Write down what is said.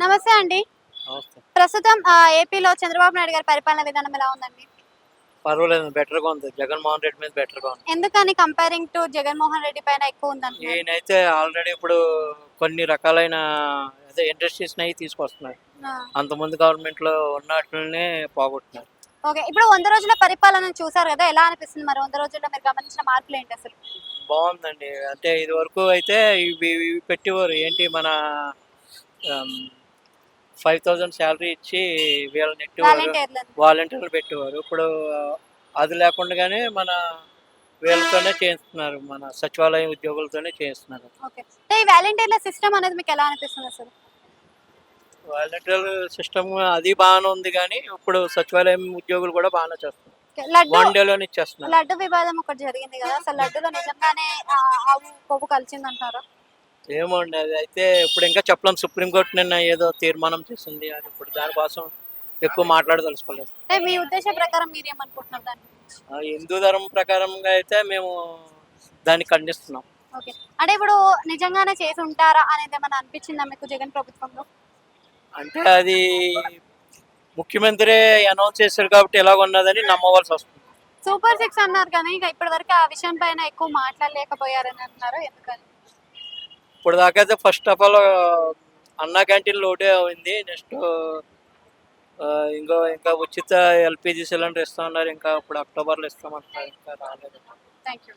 నమస్తే అండి. నమస్తే. ప్రస్తుతం ఏపీలో చంద్రబాబు నాయుడు గారి పరిపాలన విధానం ఎలా ఉందండి? పర్వాలేదు, బెటర్‌గా ఉంది. జగన్‌మోహన్ రెడ్డి మీద బెటర్‌గా ఉంది. ఎందుకని కంపేరింగ్ టు జగన్మోహన్ రెడ్డి పైన ఎక్కువ ఉందంటున్నారు? ఈయనైతే ఆల్రెడీ ఇప్పుడు కొన్ని రకాలైన ఇండస్ట్రీస్‌నయి తీసుకొస్తున్నారు. ఆ! అంతకుముందు గవర్నమెంట్‌లో ఉన్నవాటిల్నే పోగొట్టున్నారు. ఓకే. ఇప్పుడు 100 రోజుల పరిపాలనను చూసారు గదా! ఎలా అనిపిస్తుంది మరి 100 రోజుల్లో మీరు గమనించిన మార్పులేంటి అసలు? బావుందండి. అంటే ఇదివరకు అయితే ఇవి పెట్టేవారు. ఏంటి మన ఆహ్, 5000 సాలరీ ఇచ్చి వీళ్ళని నెట్టేవారు. వాలంటీర్లని. వాలంటీర్లు పెట్టేవారు. ఇప్పుడు అది లేకుండానే వీళ్ళతోనే చేయిస్తున్నారు. మన సచివాలయం ఉద్యోగులతోనే చేయిస్తున్నారు. ఓకే. అంటే ఈ వాలంటీర్ల సిస్టమ్ అనేది మీకు ఎలా అనిపిస్తుంది అసలు? వాలంటీర్ సిస్టమ్ అది బాగానే ఉంది గానీ, ఇప్పుడు సచివాలయం ఉద్యోగులు కూడా బాగానే చేస్తున్నారు. ఓకే. లడ్డు వన్ డేలోనే ఇచ్చేస్తున్నారు. లడ్డు వివాదం ఒకటి జరిగింది గదా! అసలు లడ్డులో నిజంగానే ఆవు కొవ్వు కలిసిందంటారా? ఏమో అండి, అది అయితే ఇప్పుడు ఇంకా చెప్పలేం. సుప్రీంకోర్టు నిన్న ఏదో తీర్మానం చేసింది. అది ఇప్పుడు దానికోసం ఎక్కువ మాట్లాడదలుచుకోలేదు. అంటే మీ ఉద్దేశం ప్రకారం మీరేమనుకుంటున్నారు దాని గురించి? హిందూ ధర్మం ప్రకారంగా అయితే మేము దాన్ని ఖండిస్తున్నాం. ఓకే. అంటే ఇప్పుడు నిజంగానే చేసి ఉంటారా అనేదేమన్నా అనిపిచ్చిందా మీకు జగన్ ప్రభుత్వంలో? అంటే అది ముఖ్యమంత్రి అనౌన్స్ చేశారు కాబట్టి ఎలాగున్నదని నమ్మవలసి వస్తుంది. సూపర్ సిక్స్ అన్నారు కానీ ఇక ఇప్పటి వరకు ఆ విషయం పైన ఎక్కువ మాట్లాడలేకపోయారని అంటున్నారు. ఎందుకని? ఇప్పుడు దాకా అయితే ఫస్ట్ ఆఫ్ ఆల్ అన్నా క్యాంటీన్‌లు ఒకటే అయింది. నెక్స్ట్ ఇంకా ఉచిత ఎల్‌పీజీ సిలిండర్ ఇస్తా ఉన్నారు. ఇంకా ఇప్పుడు అక్టోబర్‌లో ఇస్తామంటున్నారు. ఇంకా రాలేదు. Thank you.